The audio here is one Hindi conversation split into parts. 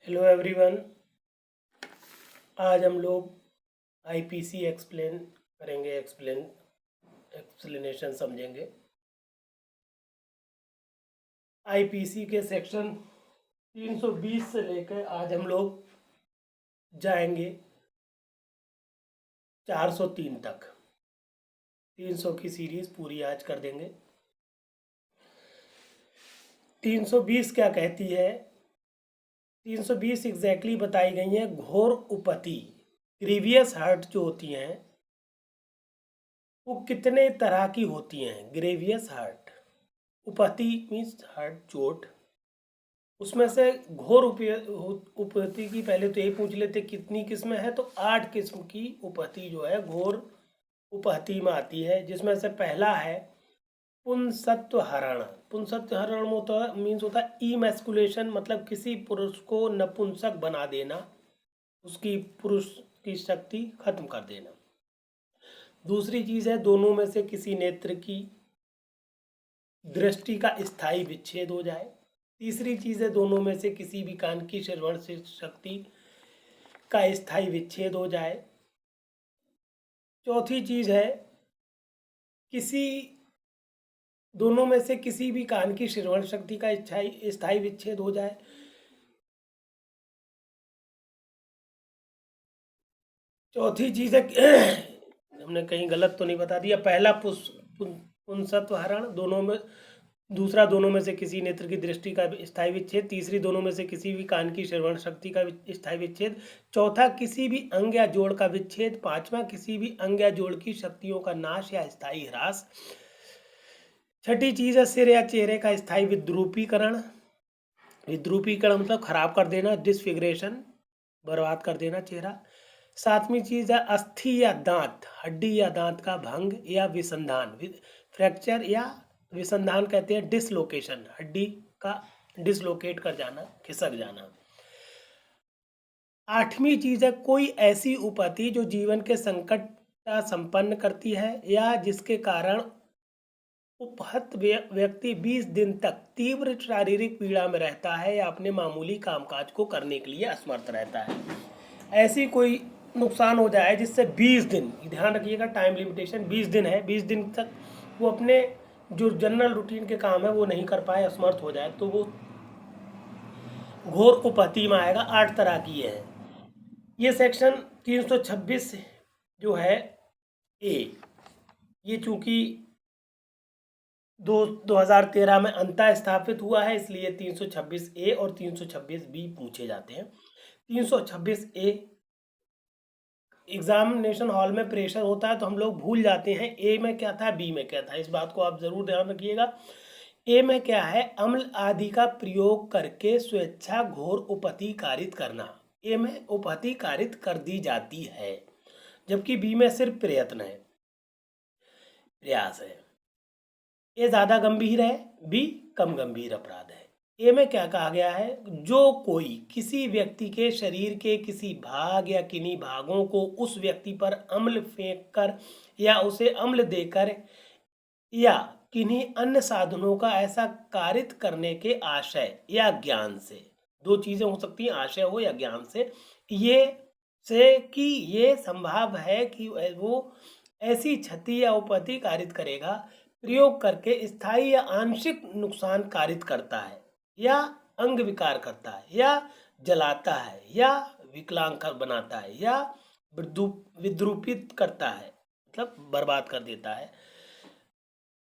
Hello everyone. आज हम लोग आईपीसी एक्सप्लेन करेंगे, एक्सप्लेनेशन समझेंगे। आईपीसी के सेक्शन 320 से लेकर आज हम लोग जाएंगे 403 तक। 300 की सीरीज पूरी आज कर देंगे। 320 क्या कहती है? 320 एग्जैक्टली बताई गई है। घोर उपति ग्रीवियस हर्ट जो होती हैं वो कितने तरह की होती हैं? ग्रेवियस हर्ट, उपति मीन्स हर्ट, चोट। उसमें से घोर उपति की पहले तो ये पूछ लेते कितनी किस्में हैं, तो 8 किस्म की उपति जो है घोर उपहति में आती है, जिसमें से पहला है पुंसत्व हरण। पुंसत्व हरण होता है इमैस्कुलेशन, मतलब किसी पुरुष को नपुंसक बना देना, उसकी पुरुष की शक्ति खत्म कर देना। दूसरी चीज है दोनों में से किसी नेत्र की दृष्टि का स्थायी विच्छेद हो जाए। तीसरी चीज है दोनों में से किसी भी कान की श्रवण से शक्ति का स्थायी विच्छेद हो जाए। चौथी चीज है किसी दोनों में से किसी भी कान की श्रवण शक्ति का स्थायी विच्छेद हो जाए। चौथी चीज है हमने कहीं गलत तो नहीं बता दिया। पहला पुंसत्व हरण, दोनों में। दूसरा दोनों में से किसी नेत्र की दृष्टि का स्थायी विच्छेद। तीसरी दोनों में से किसी भी कान की श्रवण शक्ति का स्थायी विच्छेद। चौथा किसी भी अंग या जोड़ का विच्छेद। पांचवा किसी भी अंग या जोड़ की शक्तियों का नाश या स्थायी ह्रास। छठी चीज है सिर या चेहरे का स्थायी विद्रूपीकरण। विद्रूपीकरण मतलब खराब कर देना, डिसफिगरेशन, बर्बाद कर देना चेहरा। सातवीं चीज है अस्थि या दांत, हड्डी या दांत का भंग या विसंधान, फ्रैक्चर या विसंधान कहते हैं डिसलोकेशन, हड्डी का डिसलोकेट कर जाना, खिसक जाना। आठवीं चीज है कोई ऐसी उपति जो जीवन के संकट का संपन्न करती है या जिसके कारण उपहत व्यक्ति 20 दिन तक तीव्र शारीरिक पीड़ा में रहता है या अपने मामूली कामकाज को करने के लिए असमर्थ रहता है। ऐसी कोई नुकसान हो जाए जिससे 20 दिन, ध्यान रखिएगा टाइम लिमिटेशन 20 दिन है, 20 दिन तक वो अपने जो जनरल रूटीन के काम है वो नहीं कर पाए, असमर्थ हो जाए, तो वो घोर उपहति में आएगा। 8 तरह की है ये। सेक्शन 326 जो है ए, ये चूंकि 2013 में अंतः स्थापित हुआ है, इसलिए 326 ए और 326 बी पूछे जाते हैं। 326 ए एग्जामिनेशन हॉल में प्रेशर होता है तो हम लोग भूल जाते हैं ए में क्या था, बी में क्या था। इस बात को आप जरूर ध्यान रखिएगा। ए में क्या है? अम्ल आदि का प्रयोग करके स्वेच्छा घोर उपहति कारित करना। ए में उपहति कारित कर दी जाती है, जबकि बी में सिर्फ प्रयत्न है, प्रयास है। ए ज्यादा गंभीर है, बी कम गंभीर अपराध है। ए में क्या कहा गया है? जो कोई किसी व्यक्ति के शरीर के किसी भाग या किन्हीं भागों को उस व्यक्ति पर अम्ल फेंक कर या उसे अम्ल देकर या किन्हीं अन्य साधनों का ऐसा कारित करने के आशय या ज्ञान से, दो चीजें हो सकती हैं, आशय हो या ज्ञान से, ये संभव है कि वो ऐसी क्षति या उपहति कारित करेगा प्रयोग करके स्थायी या आंशिक नुकसान कारित करता है या अंग विकार करता है या जलाता है या विकलांग बनाता है या विद्रूपित करता है, मतलब बर्बाद कर देता है,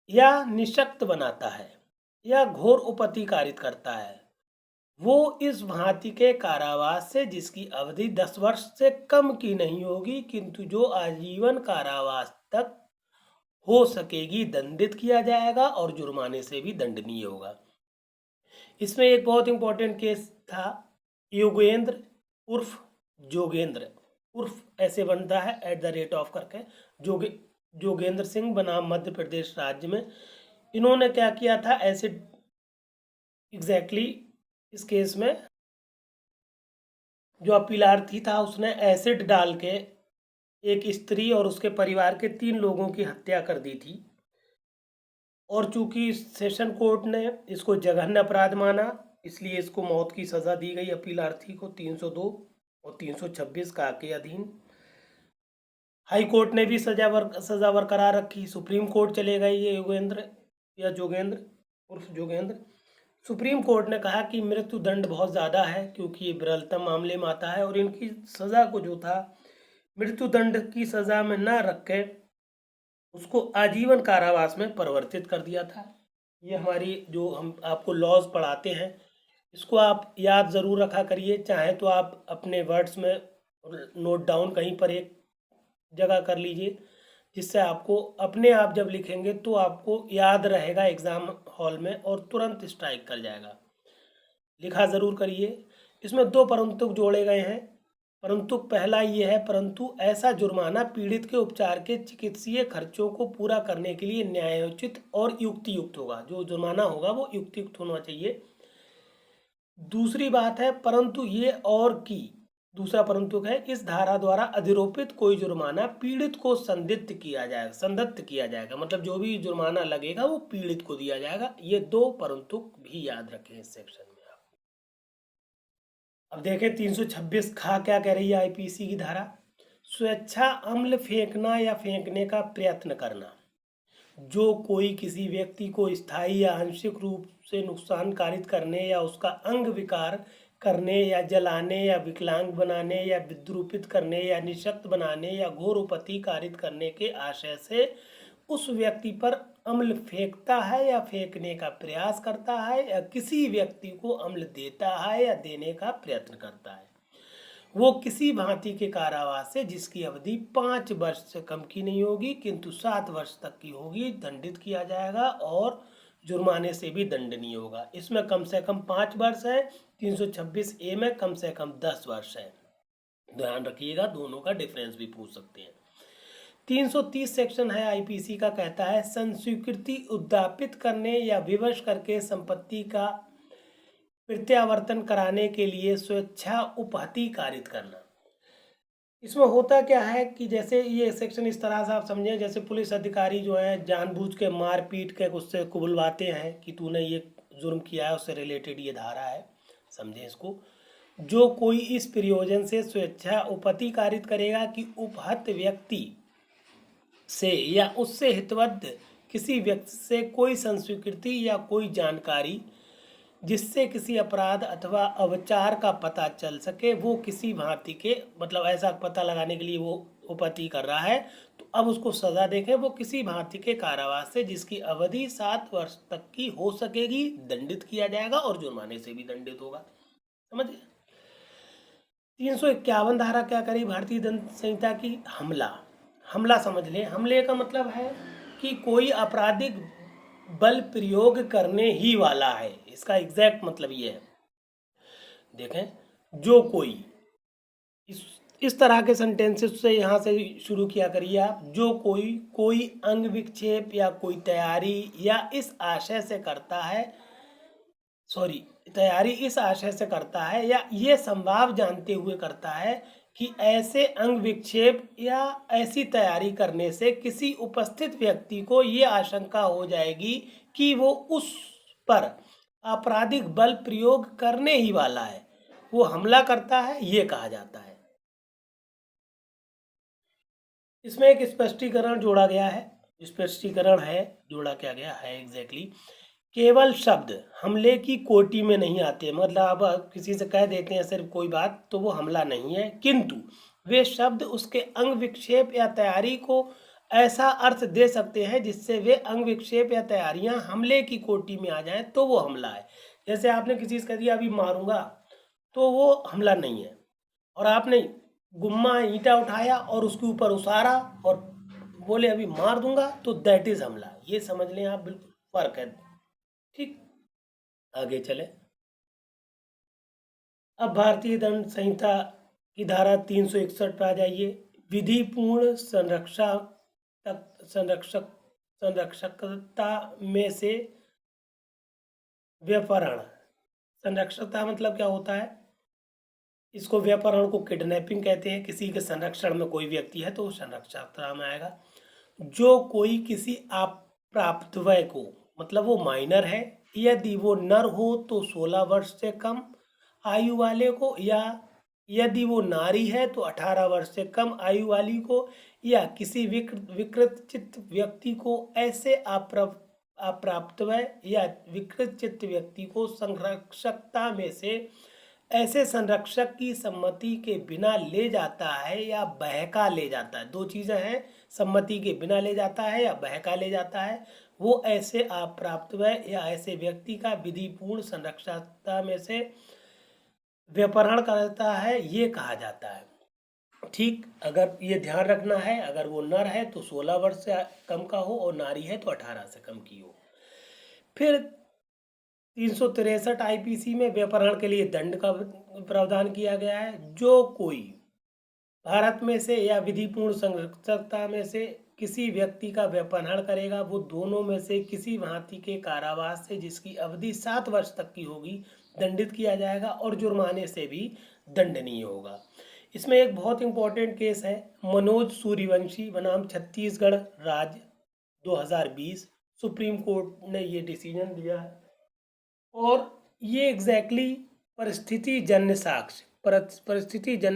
या निशक्त बनाता है या घोर उपहति कारित करता है, वो इस भांति के कारावास से जिसकी अवधि 10 वर्ष से कम की नहीं होगी किंतु जो आजीवन कारावास तक हो सकेगी दंडित किया जाएगा और जुर्माने से भी दंडनीय होगा। इसमें एक बहुत इंपॉर्टेंट केस था, योगेंद्र उर्फ जोगेंद्र उर्फ ऐसे बनता है @ करके, जोगेंद्र सिंह बनाम मध्य प्रदेश राज्य में। इन्होंने क्या किया था? एसिड, एग्जैक्टली इस केस में जो अपीलार्थी था उसने एसिड डाल के एक स्त्री और उसके परिवार के 3 लोगों की हत्या कर दी थी, और चूंकि सेशन कोर्ट ने इसको जघन्य अपराध माना इसलिए इसको मौत की सज़ा दी गई अपीलार्थी को 302 और 326 का के अधीन। हाई कोर्ट ने भी सजा बरकरार रखी। सुप्रीम कोर्ट चले गए ये योगेंद्र या जोगेंद्र उर्फ जोगेंद्र। सुप्रीम कोर्ट ने कहा कि मृत्यु दंड बहुत ज़्यादा है क्योंकि ये विरलतम मामले में आता है और इनकी सज़ा को जो था मृत्यु दंड की सज़ा में न रख के उसको आजीवन कारावास में परिवर्तित कर दिया था। ये हमारी जो हम आपको लॉज पढ़ाते हैं इसको आप याद ज़रूर रखा करिए, चाहे तो आप अपने वर्ड्स में नोट डाउन कहीं पर एक जगह कर लीजिए, जिससे आपको अपने आप जब लिखेंगे तो आपको याद रहेगा एग्ज़ाम हॉल में और तुरंत स्ट्राइक कर जाएगा। लिखा ज़रूर करिए। इसमें 2 परंतु जोड़े गए हैं। परंतु पहला ये है, परंतु ऐसा जुर्माना पीड़ित के उपचार के चिकित्सीय खर्चों को पूरा करने के लिए न्यायोचित और युक्तियुक्त होगा। जो जुर्माना होगा वो युक्तियुक्त होना चाहिए। दूसरी बात है परंतु ये और की दूसरा परंतु है, इस धारा द्वारा अधिरोपित कोई जुर्माना पीड़ित को संदिग्ध किया जाएगा, मतलब जो भी जुर्माना लगेगा वो पीड़ित को दिया जाएगा। ये 2 परंतु भी याद रखें इस सेक्शन में। अब देखें 326 खा क्या कह रही है आईपीसी की धारा। स्वेच्छा अम्ल फेंकना या फेंकने का प्रयत्न करना। जो कोई किसी व्यक्ति को स्थायी या आंशिक रूप से नुकसान कारित करने या उसका अंग विकार करने या जलाने या विकलांग बनाने या विद्रूपित करने या निशक्त बनाने या घोर उपति कारित करने के आशय से उस व्यक्ति पर अम्ल फेंकता है या फेंकने का प्रयास करता है या किसी व्यक्ति को अम्ल देता है या देने का प्रयत्न करता है, वो किसी भांति के कारावास से जिसकी अवधि 5 वर्ष से कम की नहीं होगी किंतु 7 वर्ष तक की होगी दंडित किया जाएगा और जुर्माने से भी दंडनीय होगा। इसमें कम से कम 5 वर्ष है, 326A में कम से कम 10 वर्ष है। ध्यान रखिएगा, दोनों का डिफरेंस भी पूछ सकते हैं। 330 सेक्शन है आईपीसी का, कहता है संस्वीकृति उद्यापित करने या विवश करके संपत्ति का प्रत्यावर्तन कराने के लिए स्वेच्छा उपहति कारित करना। इसमें होता क्या है कि जैसे ये सेक्शन इस तरह से आप समझें, जैसे पुलिस अधिकारी जो है जानबूझ के मार पीट के उससे कुबुलवाते हैं कि तूने ये जुर्म किया है, उससे रिलेटेड ये धारा है, समझें इसको। जो कोई इस प्रयोजन से स्वेच्छा उपहति कारित करेगा कि उपहत व्यक्ति से या उससे हितबद्ध किसी व्यक्ति से कोई संस्वीकृति या कोई जानकारी जिससे किसी अपराध अथवा अवचार का पता चल सके, वो किसी भांति के, मतलब ऐसा पता लगाने के लिए वो उपहति कर रहा है तो अब उसको सजा देखें, वो किसी भांति के कारावास से जिसकी अवधि 7 वर्ष तक की हो सकेगी दंडित किया जाएगा और जुर्माने से भी दंडित होगा। समझिए। 351 धारा क्या करी भारतीय दंड संहिता की, हमला समझ लें। हमले का मतलब है कि कोई आपराधिक बल प्रयोग करने ही वाला है, इसका एग्जैक्ट मतलब ये है। देखें, जो कोई इस तरह के सेंटेंसेस से यहाँ से शुरू किया करिए आप। जो कोई अंग विक्षेप या कोई तैयारी या इस आशय से करता है, तैयारी इस आशय से करता है या ये संभाव जानते हुए करता है कि ऐसे अंग विक्षेप या ऐसी तैयारी करने से किसी उपस्थित व्यक्ति को ये आशंका हो जाएगी कि वो उस पर आपराधिक बल प्रयोग करने ही वाला है, वो हमला करता है, ये कहा जाता है। इसमें एक स्पष्टीकरण जोड़ा गया है। स्पष्टीकरण है, जोड़ा क्या गया है एग्जैक्टली, केवल शब्द हमले की कोटि में नहीं आते, मतलब आप किसी से कह देते हैं सिर्फ कोई बात तो वो हमला नहीं है, किंतु वे शब्द उसके अंग विक्षेप या तैयारी को ऐसा अर्थ दे सकते हैं जिससे वे अंग विक्षेप या तैयारियां हमले की कोटि में आ जाएं तो वो हमला है। जैसे आपने किसी से कह दिया अभी मारूंगा तो वो हमला नहीं है, और आपने गुम्मा ईंटा उठाया और उसके ऊपर उसारा और बोले अभी मार दूंगा तो दैट इज हमला। ये समझ लें आप, बिल्कुल फर्क है। ठीक, आगे चले। अब भारतीय दंड संहिता की धारा 361 पर आ जाइए। विधिपूर्ण संरक्षकता में से व्यपहरण। संरक्षकता मतलब क्या होता है, इसको व्यपहरण को किडनैपिंग कहते हैं। किसी के संरक्षण में कोई व्यक्ति है तो वो संरक्षकता में आएगा। जो कोई किसी अप्राप्तवय को, मतलब वो माइनर है यदि वो नर हो तो 16 वर्ष से कम आयु वाले को, या यदि वो नारी है तो 18 वर्ष से कम आयु वाली को, या किसी विकृत चित्त व्यक्ति को ऐसे अप्राप्तव्य या विकृत चित्त व्यक्ति को संरक्षकता में से ऐसे संरक्षक की सम्मति के बिना ले जाता है या बहका ले जाता है। दो चीज़ें हैं, सम्मति के बिना ले जाता है या बहका ले जाता है। वो ऐसे अप्राप्तव्य या ऐसे व्यक्ति का विधिपूर्ण संरक्षकता में से व्यपहरण करता है, ये कहा जाता है। ठीक, अगर ये ध्यान रखना है, अगर वो नर है तो 16 वर्ष से कम का हो और नारी है तो 18 से कम की हो। फिर 363 आईपीसी में व्यपहरण के लिए दंड का प्रावधान किया गया है। जो कोई भारत में से या विधिपूर्ण संरक्षकता में से किसी व्यक्ति का व्यपहरण करेगा, वो दोनों में से किसी भांति के कारावास से जिसकी अवधि 7 वर्ष तक की होगी दंडित किया जाएगा और जुर्माने से भी दंडनीय होगा। इसमें एक बहुत इंपॉर्टेंट केस है, मनोज सूर्यवंशी बनाम छत्तीसगढ़ राज्य 2020, सुप्रीम कोर्ट ने ये डिसीजन दिया है और ये एग्जैक्टली परिस्थिति जन्य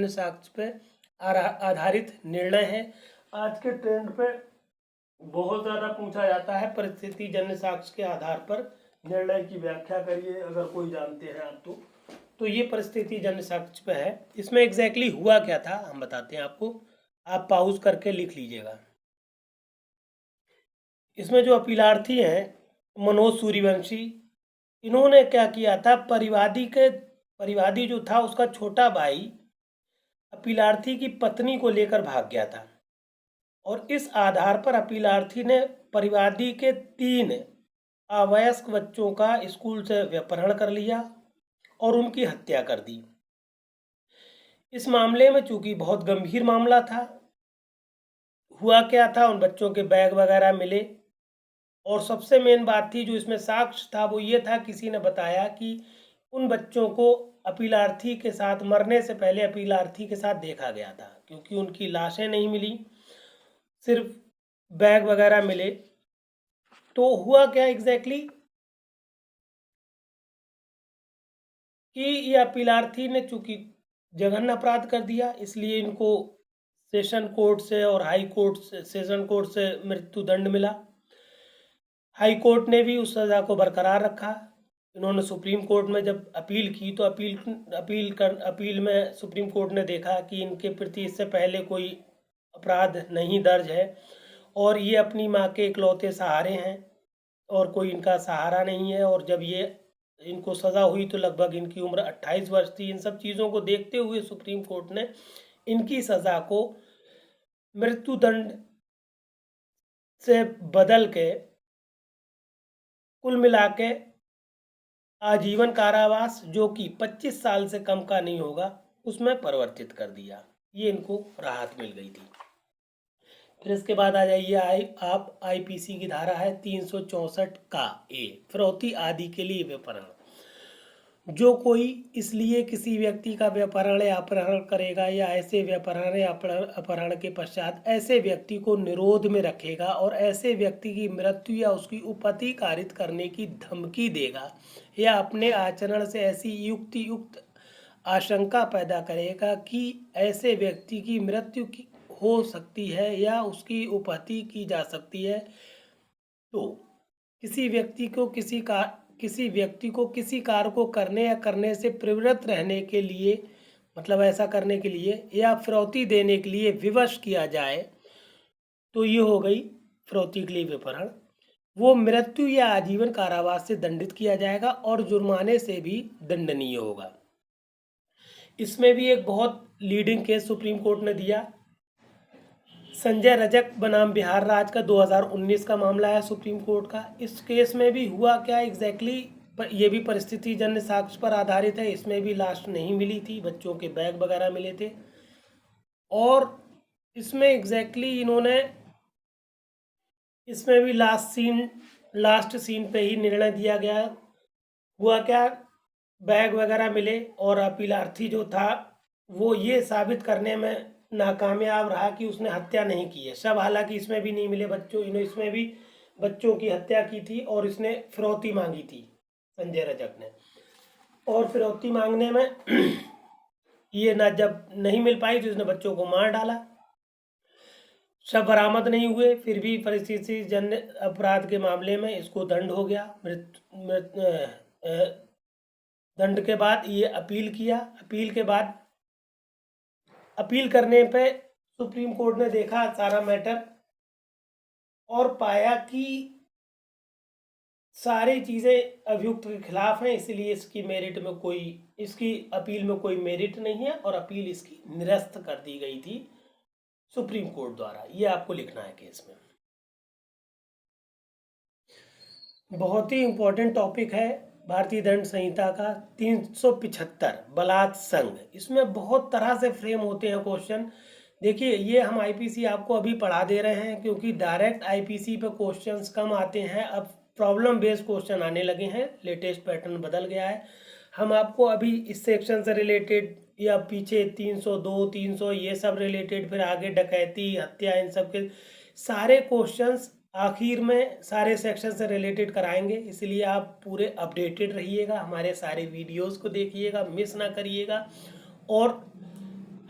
साक्ष्य पे आधारित निर्णय है। आज के ट्रेंड पे बहुत ज़्यादा पूछा जाता है, परिस्थिति जन्य साक्ष्य के आधार पर निर्णय की व्याख्या करिए, अगर कोई जानते हैं आप तो ये परिस्थिति जन्य साक्ष्य पे है। इसमें एग्जैक्टली हुआ क्या था हम बताते हैं आपको, आप पॉज करके लिख लीजिएगा। इसमें जो अपीलार्थी हैं मनोज सूर्यवंशी, इन्होंने क्या किया था, परिवादी जो था उसका छोटा भाई अपीलार्थी की पत्नी को लेकर भाग गया था और इस आधार पर अपीलार्थी ने परिवादी के 3 अवयस्क बच्चों का स्कूल से व्यपहरण कर लिया और उनकी हत्या कर दी। इस मामले में चूंकि बहुत गंभीर मामला था, हुआ क्या था, उन बच्चों के बैग वगैरह मिले और सबसे मेन बात थी जो इसमें साक्ष्य था वो ये था, किसी ने बताया कि उन बच्चों को अपीलार्थी के साथ मरने से पहले अपीलार्थी के साथ देखा गया था, क्योंकि उनकी लाशें नहीं मिली, सिर्फ बैग वगैरह मिले। तो हुआ क्या एग्जैक्टली कि ये अपीलार्थी ने चूंकि जघन्य अपराध कर दिया, इसलिए इनको सेशन कोर्ट से और हाई कोर्ट से, सेशन कोर्ट से मृत्युदंड मिला। हाई कोर्ट ने भी उस सज़ा को बरकरार रखा। इन्होंने सुप्रीम कोर्ट में जब अपील की तो अपील में सुप्रीम कोर्ट ने देखा कि इनके प्रति इससे पहले कोई अपराध नहीं दर्ज है और ये अपनी माँ के इकलौते सहारे हैं और कोई इनका सहारा नहीं है, और जब ये इनको सज़ा हुई तो लगभग इनकी उम्र 28 वर्ष थी। इन सब चीज़ों को देखते हुए सुप्रीम कोर्ट ने इनकी सज़ा को मृत्युदंड से बदल के कुल मिला के आजीवन कारावास, जो कि 25 साल से कम का नहीं होगा, उसमें परिवर्तित कर दिया। ये इनको राहत मिल गई थी। फिर इसके बाद आ जाइए आप आईपीसी की धारा है 364 का ए, फिरौती आदि के लिए व्यपहरण। जो कोई इसलिए किसी व्यक्ति का व्यपहरण या अपहरण करेगा या ऐसे व्यपहरण या अपहरण के पश्चात ऐसे व्यक्ति को निरोध में रखेगा और ऐसे व्यक्ति की मृत्यु या उसकी उपपत्ति कारित करने की धमकी देगा या अपने आचरण से ऐसी युक्त आशंका पैदा करेगा कि ऐसे व्यक्ति की मृत्यु हो सकती है या उसकी उपहति की जा सकती है, तो किसी व्यक्ति को किसी कार्य को करने या करने से प्रवृत्त रहने के लिए, मतलब ऐसा करने के लिए या फिरौती देने के लिए विवश किया जाए, तो ये हो गई फिरौती के लिए व्यपहरण। वो मृत्यु या आजीवन कारावास से दंडित किया जाएगा और जुर्माने से भी दंडनीय होगा। इसमें भी एक बहुत लीडिंग केस सुप्रीम कोर्ट ने दिया, संजय रजक बनाम बिहार राज्य का 2019 का मामला है सुप्रीम कोर्ट का। इस केस में भी हुआ क्या एग्जैक्टली, ये भी परिस्थिति जन्य साक्ष्य पर आधारित है। इसमें भी लाश नहीं मिली थी, बच्चों के बैग वगैरह मिले थे और इसमें एग्जैक्टली इन्होंने इसमें भी लास्ट सीन पे ही निर्णय दिया गया। हुआ क्या, बैग वगैरह मिले और अपीलार्थी जो था वो ये साबित करने में नाकामयाब रहा कि उसने हत्या नहीं की है। शव हालांकि इसमें भी नहीं मिले, इसमें भी बच्चों की हत्या की थी और इसने फिरौती मांगी थी। संजय रजक ने। और फिरौती मांगने में ये ना जब नहीं मिल पाई तो इसने बच्चों को मार डाला। शव बरामद नहीं हुए, फिर भी परिस्थिति जन्य अपराध के मामले में इसको दंड हो गया। दंड के बाद ये अपील किया। अपील के बाद अपील करने पे सुप्रीम कोर्ट ने देखा सारा मैटर और पाया कि सारी चीज़ें अभियुक्त के खिलाफ हैं, इसलिए इसकी अपील में कोई मेरिट नहीं है और अपील इसकी निरस्त कर दी गई थी सुप्रीम कोर्ट द्वारा। ये आपको लिखना है केस में। बहुत ही इम्पोर्टेंट टॉपिक है भारतीय दंड संहिता का 375 बलात्संग। इसमें बहुत तरह से फ्रेम होते हैं क्वेश्चन। देखिए, ये हम आईपीसी आपको अभी पढ़ा दे रहे हैं क्योंकि डायरेक्ट आईपीसी पे क्वेश्चंस कम आते हैं। अब प्रॉब्लम बेस्ड क्वेश्चन आने लगे हैं, लेटेस्ट पैटर्न बदल गया है। हम आपको अभी इस सेक्शन से रिलेटेड या पीछे 302, 300 ये सब रिलेटेड, फिर आगे डकैती, हत्या, इन सब के सारे क्वेश्चंस आखिर में सारे सेक्शन से रिलेटेड कराएंगे। इसलिए आप पूरे अपडेटेड रहिएगा, हमारे सारे वीडियोस को देखिएगा, मिस ना करिएगा और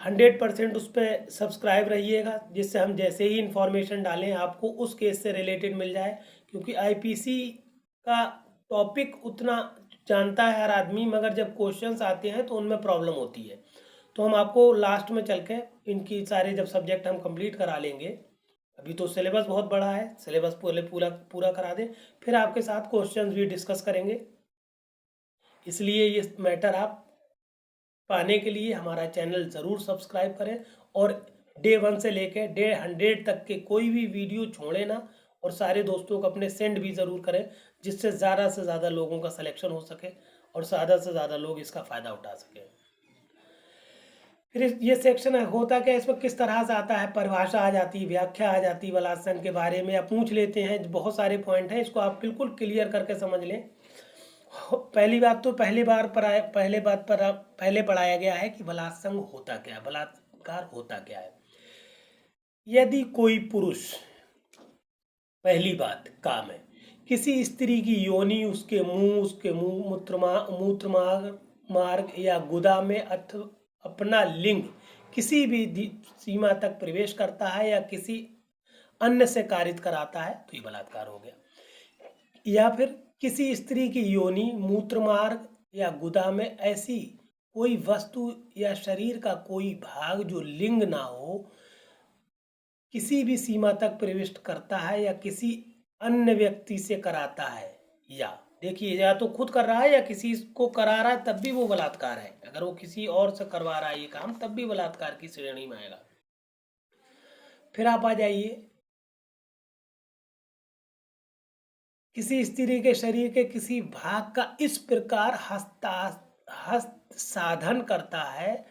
100% उस पर सब्सक्राइब रहिएगा, जिससे हम जैसे ही इंफॉर्मेशन डालें आपको उस केस से रिलेटेड मिल जाए। क्योंकि आईपीसी का टॉपिक उतना जानता है हर आदमी, मगर जब क्वेश्चंस आते हैं तो उनमें प्रॉब्लम होती है। तो हम आपको लास्ट में चल के इनकी सारे जब सब्जेक्ट हम कंप्लीट करा लेंगे, अभी तो सिलेबस बहुत बड़ा है, सिलेबस पहले पूरा करा दें, फिर आपके साथ क्वेश्चंस भी डिस्कस करेंगे। इसलिए ये मैटर आप पाने के लिए हमारा चैनल ज़रूर सब्सक्राइब करें और डे 1 से लेकर डे 100 तक के कोई भी वीडियो छोड़े ना और सारे दोस्तों को अपने सेंड भी ज़रूर करें, जिससे ज़्यादा से ज़्यादा लोगों का सिलेक्शन हो सके और ज़्यादा से ज़्यादा लोग इसका फ़ायदा उठा सकें। फिर ये सेक्शन होता क्या, इसमें किस तरह से आता है, परिभाषा आ जाती, व्याख्या आ जाती बलात्संग के बारे में, या पूछ लेते हैं। बहुत सारे पॉइंट हैं, इसको आप बिल्कुल क्लियर करके समझ लें। पहली बात तो पहले पढ़ाया गया है कि बलात्संग होता क्या है, बलात्कार होता क्या है। यदि कोई पुरुष, पहली बात काम है, किसी स्त्री की योनि, उसके मुंह, मूत्र मार्ग या गुदा में अपना लिंग किसी भी सीमा तक प्रवेश करता है या किसी अन्य से कारित कराता है तो ये बलात्कार हो गया। या फिर किसी स्त्री की योनि, मूत्र मार्ग या गुदा में ऐसी कोई वस्तु या शरीर का कोई भाग जो लिंग ना हो किसी भी सीमा तक प्रविष्ट करता है या किसी अन्य व्यक्ति से कराता है, या देखिए, या तो खुद कर रहा है या किसी को करा रहा है, तब भी वो बलात्कार है। अगर वो किसी और से करवा रहा है ये काम, तब भी बलात्कार की श्रेणी में आएगा। फिर आप आ जाइए, किसी स्त्री के शरीर के किसी भाग का इस प्रकार हस्त साधन करता है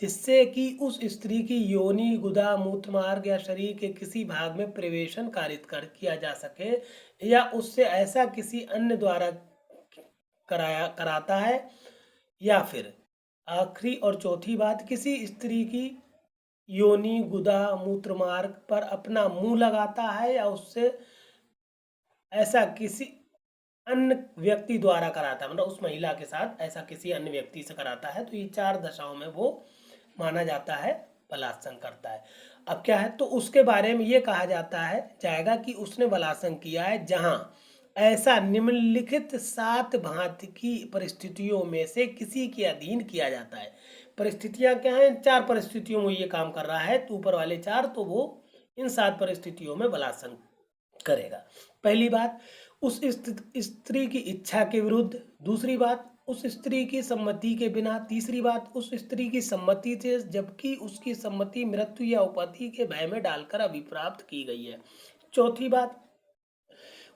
जिससे कि उस स्त्री की योनि, गुदा, मूत्र मार्ग या शरीर के किसी भाग में प्रवेशन किया जा सके, या उससे ऐसा किसी अन्य द्वारा कराता है। या फिर आखिरी और चौथी बात, किसी स्त्री की योनि, गुदा, मूत्र मार्ग पर अपना मुंह लगाता है या उससे ऐसा किसी अन्य व्यक्ति द्वारा कराता है, मतलब उस महिला के साथ ऐसा किसी अन्य व्यक्ति से कराता है, तो ये 4 दशाओं में वो माना जाता है बलात्संग करता है। अब क्या है, तो उसके बारे में ये कहा जाएगा कि उसने बलात्संग किया है जहां ऐसा निम्नलिखित 7 भांति की परिस्थितियों में से किसी के अधीन किया जाता है। परिस्थितियां क्या हैं, 4 परिस्थितियों में ये काम कर रहा है, तो ऊपर वाले 4, तो वो इन 7 परिस्थितियों में बलात्संग करेगा। पहली बात, उस स्त्री की इच्छा के विरुद्ध। दूसरी बात, उस स्त्री की सम्मति के बिना। तीसरी बात, उस स्त्री की सम्मति से जबकि उसकी सम्मति मृत्यु या उपपत्ति के भय में डालकर अभिप्राप्त की गई है। चौथी बात,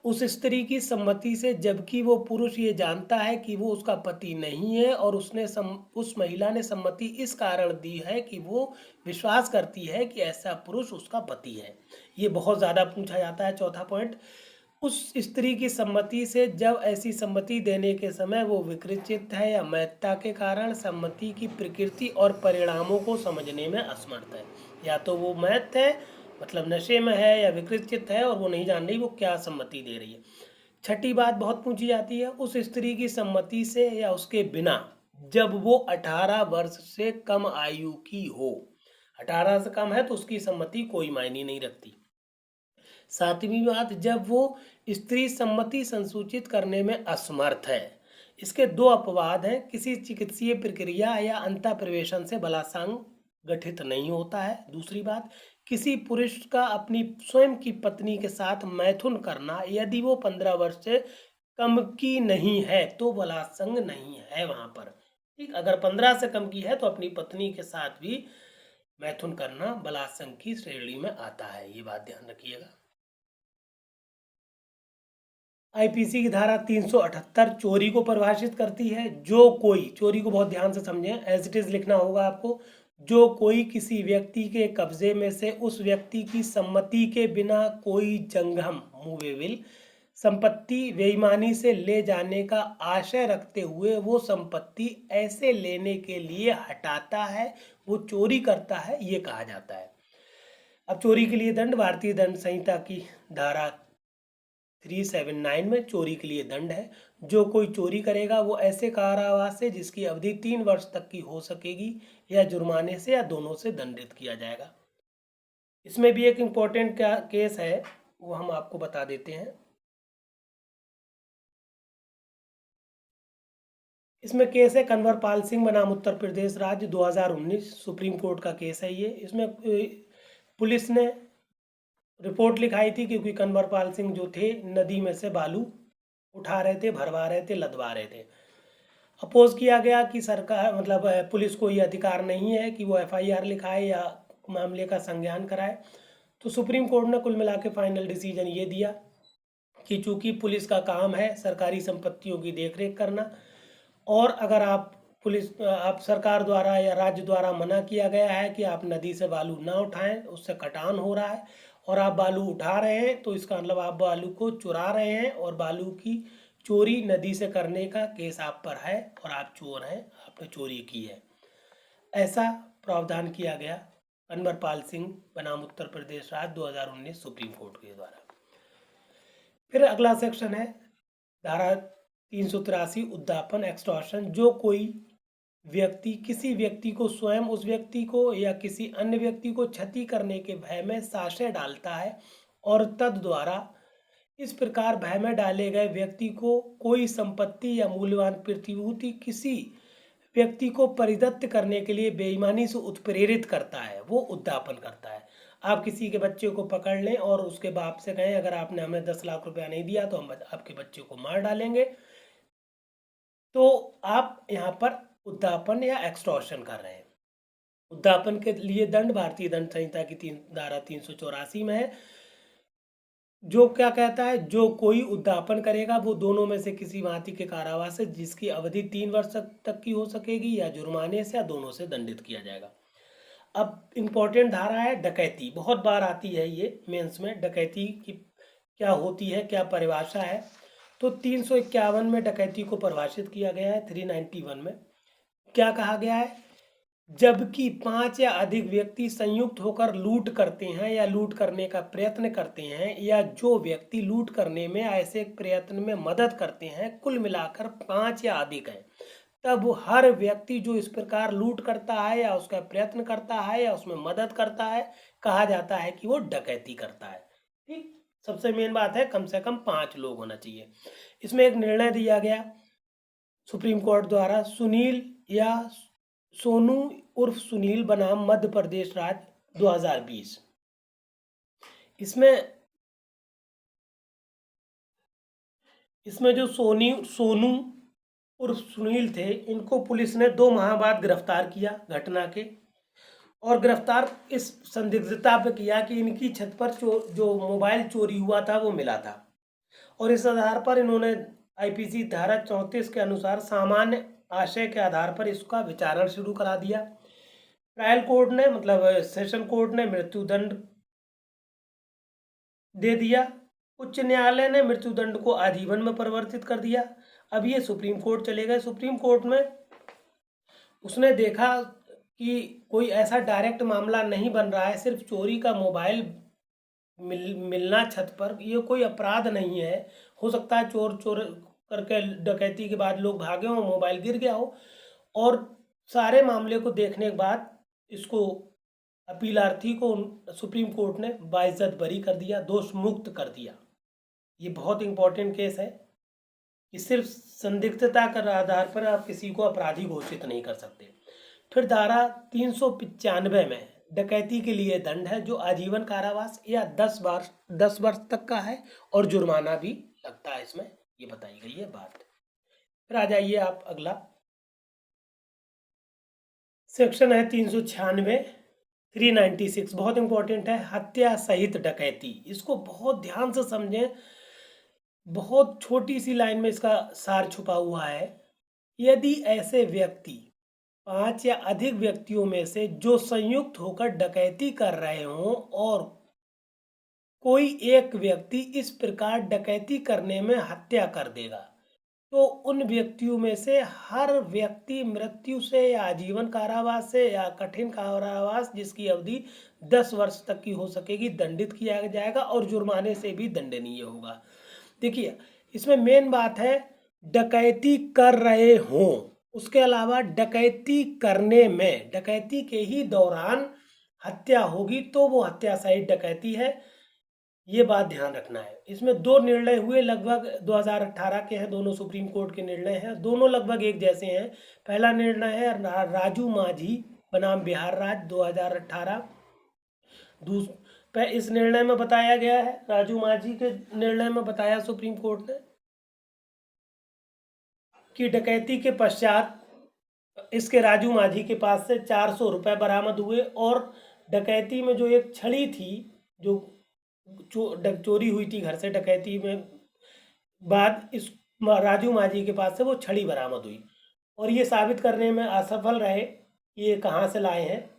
उस स्त्री की सम्मति से जबकि वो पुरुष ये जानता है कि वो उसका पति नहीं है और उस महिला ने सम्मति इस कारण दी है कि वो विश्वास करती है कि ऐसा पुरुष उसका पति है। ये बहुत ज़्यादा पूछा जाता है। चौथा पॉइंट, उस स्त्री की सम्मति से जब ऐसी सम्मति देने के समय वो विकृत है या मैथता के कारण सम्मति की प्रकृति और परिणामों को समझने में असमर्थ है। या तो वो मैथ है, मतलब नशे में है, या विकृत है और वो नहीं जान रही वो क्या सम्मति दे रही है। छठी बात बहुत पूछी जाती है, उस स्त्री की सम्मति से या उसके बिना जब वो 18 वर्ष से कम आयु की हो। 18 से कम है तो उसकी सम्मति कोई मायने नहीं रखती। सातवीं बात, जब वो स्त्री सम्मति संसूचित करने में असमर्थ है। इसके दो अपवाद हैं, किसी चिकित्सीय प्रक्रिया या अंतःप्रवेशन से बलात्संग गठित नहीं होता है। दूसरी बात, किसी पुरुष का अपनी स्वयं की पत्नी के साथ मैथुन करना यदि वो 15 वर्ष से कम की नहीं है तो बलात्संग नहीं है वहां पर। ठीक, अगर 15 से कम की है तो अपनी पत्नी के साथ भी मैथुन करना बलात्संग की श्रेणी में आता है, ये बात ध्यान रखिएगा। आईपीसी की धारा 378 चोरी को परिभाषित करती है। जो कोई, चोरी को बहुत ध्यान से समझें, एज इट इज लिखना होगा आपको। जो कोई किसी व्यक्ति के कब्जे में से उस व्यक्ति की सम्मति के बिना कोई जंगम मूवेबल संपत्ति बेईमानी से ले जाने का आशय रखते हुए वो संपत्ति ऐसे लेने के लिए हटाता है, वो चोरी करता है, ये कहा जाता है। अब चोरी के लिए दंड, भारतीय दंड संहिता की धारा 379 में चोरी के लिए दंड है। जो कोई चोरी करेगा वो ऐसे कारावास से जिसकी अवधि 3 वर्ष तक की हो सकेगी या जुर्माने से या दोनों से दंडित किया जाएगा। इसमें भी एक इम्पोर्टेंट केस है, वो हम आपको बता देते हैं। इसमें केस है कन्वर पाल सिंह बनाम उत्तर प्रदेश राज्य, 2019 सुप्रीम कोर्ट का केस है ये। इसमें पुलिस ने रिपोर्ट लिखाई थी क्योंकि कन्वर पाल सिंह जो थे नदी में से बालू उठा रहे थे, भरवा रहे थे, लदवा रहे थे। अपोज किया गया कि सरकार मतलब पुलिस को ये अधिकार नहीं है कि वो एफआईआर लिखाए या मामले का संज्ञान कराए। तो सुप्रीम कोर्ट ने कुल मिला के फाइनल डिसीजन ये दिया कि चूंकि पुलिस का काम है सरकारी संपत्तियों की देखरेख करना, और अगर आप सरकार द्वारा या राज्य द्वारा मना किया गया है कि आप नदी से बालू ना उठाएं, उससे कटान हो रहा है, और आप बालू उठा रहे हैं तो इसका मतलब आप बालू को चुरा रहे हैं और बालू की चोरी नदी से करने का केस आप पर है और आप चोर हैं, आपने चोरी की है। ऐसा प्रावधान किया गया कन्वरपाल सिंह बनाम उत्तर प्रदेश राज्य 2019 सुप्रीम कोर्ट के द्वारा। फिर अगला सेक्शन है धारा 383 उद्दापन एक्सटॉर्शन। जो कोई व्यक्ति किसी व्यक्ति को स्वयं उस व्यक्ति को या किसी अन्य व्यक्ति को क्षति करने के भय में साशय डालता है और तद द्वारा इस प्रकार भय में डाले गए व्यक्ति को कोई संपत्ति या मूल्यवान प्रतिभूति किसी व्यक्ति को परिदत्त करने के लिए बेईमानी से उत्प्रेरित करता है, वो उद्दापन करता है। आप किसी के बच्चे को पकड़ लें और उसके बाप से कहें अगर आपने हमें 10 लाख रुपया नहीं दिया तो हम आपके बच्चे को मार डालेंगे, तो आप यहाँ पर उद्दापन या एक्सटॉर्शन कर रहे हैं। उद्दापन के लिए दंड भारतीय दंड संहिता की धारा 384 में है, जो क्या कहता है, जो कोई उद्दापन करेगा वो दोनों में से किसी भांति के कारावास से जिसकी अवधि 3 वर्ष तक की हो सकेगी या जुर्माने से या दोनों से दंडित किया जाएगा। अब इम्पोर्टेंट धारा है डकैती, बहुत बार आती है ये मेंस में, डकैती की क्या होती है, क्या परिभाषा है। तो 351 में डकैती को परिभाषित किया गया है। 391 में क्या कहा गया है, जबकि 5 या अधिक व्यक्ति संयुक्त होकर लूट करते हैं या लूट करने का प्रयत्न करते हैं या जो व्यक्ति लूट करने में ऐसे प्रयत्न में मदद करते हैं, कुल मिलाकर 5 या अधिक हैं, तब हर व्यक्ति जो इस प्रकार लूट करता है या उसका प्रयत्न करता है या उसमें मदद करता है, कहा जाता है कि वो डकैती करता है। ठीक, सबसे मेन बात है कम से कम 5 लोग होना चाहिए। इसमें एक निर्णय दिया गया सुप्रीम कोर्ट द्वारा, सुनील या सोनू उर्फ सुनील बनाम मध्य प्रदेश राज्य 2020। इसमें जो सोनू उर्फ सुनील थे, इनको पुलिस ने 2 माह बाद गिरफ्तार किया घटना के, और गिरफ्तार इस संदिग्धता पे किया कि इनकी छत पर जो मोबाइल चोरी हुआ था वो मिला था, और इस आधार पर इन्होंने आईपीसी धारा 34 के अनुसार सामान्य आशय के आधार पर इसका विचारण शुरू करा दिया। ट्रायल कोर्ट ने मतलब सेशन कोर्ट ने मृत्युदंड दे दिया। उच्च न्यायालय ने मृत्युदंड को आजीवन में परिवर्तित कर दिया। अब ये सुप्रीम कोर्ट चले गए। सुप्रीम कोर्ट में उसने देखा कि कोई ऐसा डायरेक्ट मामला नहीं बन रहा है, सिर्फ चोरी का मोबाइल मिलना छत पर ये कोई अपराध नहीं है, हो सकता है चोर चोर करके डकैती के बाद लोग भागे हों, मोबाइल गिर गया हो, और सारे मामले को देखने के बाद इसको अपीलार्थी को सुप्रीम कोर्ट ने बाइज्जत बरी कर दिया, दोष मुक्त कर दिया। ये बहुत इंपॉर्टेंट केस है कि सिर्फ संदिग्धता के आधार पर आप किसी को अपराधी घोषित नहीं कर सकते। फिर धारा 395 में डकैती के लिए दंड है, जो आजीवन कारावास या 10 वर्ष तक का है, और जुर्माना भी लगता है इसमें, ये बताई गई है बात। फिर आ जाइए आप अगला सेक्शन है 396, 396 बहुत इंपॉर्टेंट है, हत्या सहित डकैती। इसको बहुत ध्यान से समझें, बहुत छोटी सी लाइन में इसका सार छुपा हुआ है। यदि ऐसे व्यक्ति 5 या अधिक व्यक्तियों में से जो संयुक्त होकर डकैती कर रहे हों और कोई एक व्यक्ति इस प्रकार डकैती करने में हत्या कर देगा, तो उन व्यक्तियों में से हर व्यक्ति मृत्यु से या आजीवन कारावास से या कठिन कारावास जिसकी अवधि 10 वर्ष तक की हो सकेगी दंडित किया जाएगा, और जुर्माने से भी दंडनीय होगा। देखिए, इसमें मेन बात है डकैती कर रहे हों, उसके अलावा डकैती करने में, डकैती के ही दौरान हत्या होगी तो वो हत्या सहित डकैती है, ये बात ध्यान रखना है। इसमें दो निर्णय हुए, लगभग 2018 के हैं, दोनों सुप्रीम कोर्ट के निर्णय हैं, दोनों लगभग एक जैसे हैं। पहला निर्णय है राजू माझी बनाम बिहार राज्य 2018। इस निर्णय में बताया गया है, राजू माझी के निर्णय में बताया सुप्रीम कोर्ट ने कि डकैती के पश्चात इसके राजू माझी के पास से 400 रुपये बरामद हुए, और डकैती में जो एक छड़ी थी जो चोरी हुई थी घर से डकैती में बाद, इस राजू माझी के पास से वो छड़ी बरामद हुई, और ये साबित करने में असफल रहे कि ये कहाँ से लाए हैं,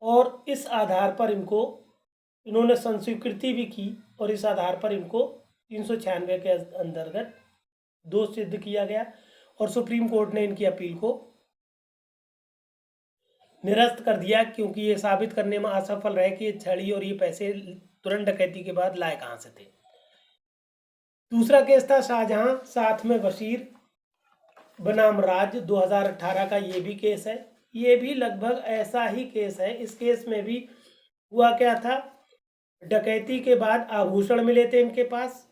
और इस आधार पर इन्होंने संस्वीकृति भी की, और इस आधार पर इनको 396 के अंतर्गत दोष सिद्ध किया गया, और सुप्रीम कोर्ट ने इनकी अपील को निरस्त कर दिया, क्योंकि ये साबित करने में असफल रहे कि ये छड़ी और ये पैसे तुरंत डकैती के बाद लाए कहाँ से थे। दूसरा केस था शाहजहां साथ में बशीर बनाम राज 2018 का, ये भी केस है, ये भी लगभग ऐसा ही केस है। इस केस में भी हुआ क्या था, डकैती के बाद आभूषण मिले थे इनके पास,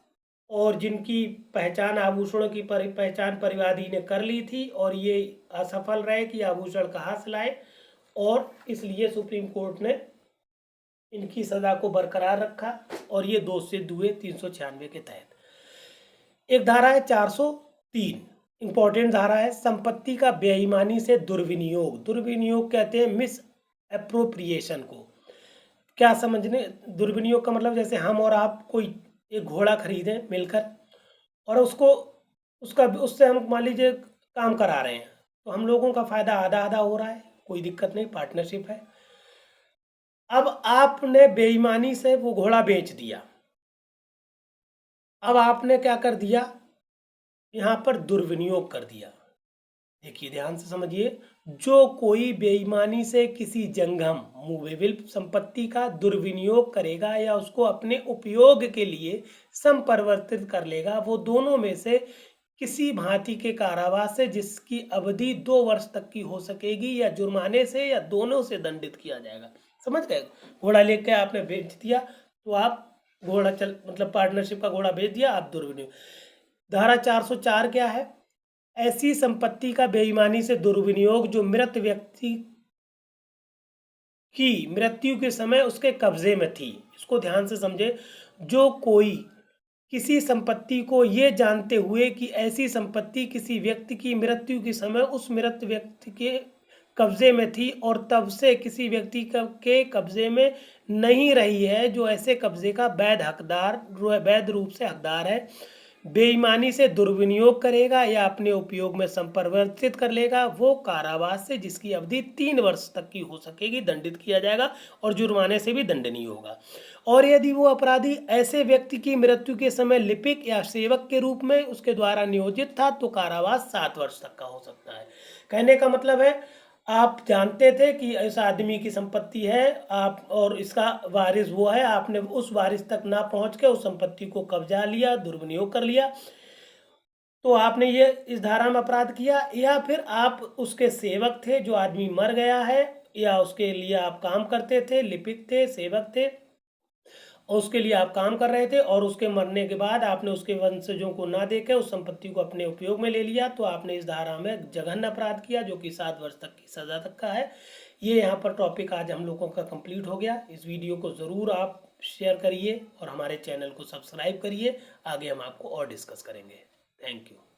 और जिनकी पहचान, आभूषणों की पहचान परिवादी ने कर ली थी, और ये असफल रहे कि आभूषण कहाँ से लाए, और इसलिए सुप्रीम कोर्ट ने इनकी सजा को बरकरार रखा, और ये दोष सिद्ध हुए 396 के तहत। एक धारा है 403, इंपॉर्टेंट धारा है, संपत्ति का बेईमानी से दुर्विनियोग। दुर्विनियोग कहते हैं मिस एप्रोप्रिएशन को। क्या समझने, दुर्विनियोग का मतलब जैसे हम और आप कोई एक घोड़ा खरीदें मिलकर, और उससे हम मान लीजिए काम करा रहे हैं, तो हम लोगों का फायदा आधा आधा हो रहा है, कोई दिक्कत नहीं, पार्टनरशिप है। अब आपने बेईमानी से वो घोड़ा बेच दिया, अब आपने क्या कर दिया, यहाँ पर दुर्विनियोग कर दिया। देखिए ध्यान से समझिए, जो कोई बेईमानी से किसी जंगम मूवेबल संपत्ति का दुर्विनियोग करेगा या उसको अपने उपयोग के लिए संपरिवर्तित कर लेगा, वो दोनों में से किसी भांति के कारावास से जिसकी अवधि 2 वर्ष तक की हो सकेगी, या जुर्माने से, या दोनों से दंडित किया जाएगा। समझ गए, घोड़ा लेके आपने बेच दिया, तो आप घोड़ा मतलब पार्टनरशिप का घोड़ा बेच दिया, आप दुर्विनियोग। धारा 404 क्या है, ऐसी संपत्ति का बेईमानी से दुर्विनियोग जो मृत व्यक्ति की मृत्यु के समय उसके कब्जे में थी। इसको ध्यान से समझे, जो कोई किसी संपत्ति को ये जानते हुए कि ऐसी संपत्ति किसी व्यक्ति की मृत्यु के समय उस मृत व्यक्ति के कब्जे में थी और तब से किसी व्यक्ति के कब्जे में नहीं रही है, जो ऐसे कब्जे का वैध रूप से हकदार है, बेईमानी से दुर्विनियोग करेगा या अपने उपयोग में संपरिवर्तित कर लेगा, वो कारावास से जिसकी अवधि 3 वर्ष तक की हो सकेगी दंडित किया जाएगा, और जुर्माने से भी दंडनीय होगा। और यदि वो अपराधी ऐसे व्यक्ति की मृत्यु के समय लिपिक या सेवक के रूप में उसके द्वारा नियोजित था, तो कारावास 7 वर्ष तक का हो सकता है। कहने का मतलब है, आप जानते थे कि इस आदमी की संपत्ति है, आप और इसका वारिस वो है, आपने उस वारिस तक ना पहुंच के उस संपत्ति को कब्जा लिया, दुर्विनियोग कर लिया, तो आपने ये इस धारा में अपराध किया। या फिर आप उसके सेवक थे, जो आदमी मर गया है, या उसके लिए आप काम करते थे, लिपिक थे, सेवक थे, और उसके लिए आप काम कर रहे थे, और उसके मरने के बाद आपने उसके वंशजों को ना देके उस संपत्ति को अपने उपयोग में ले लिया, तो आपने इस धारा में जघन्य अपराध किया, जो कि 7 वर्ष तक की सजा तक का है। ये यहाँ पर टॉपिक आज हम लोगों का कंप्लीट हो गया। इस वीडियो को ज़रूर आप शेयर करिए और हमारे चैनल को सब्सक्राइब करिए। आगे हम आपको और डिस्कस करेंगे। Thank you.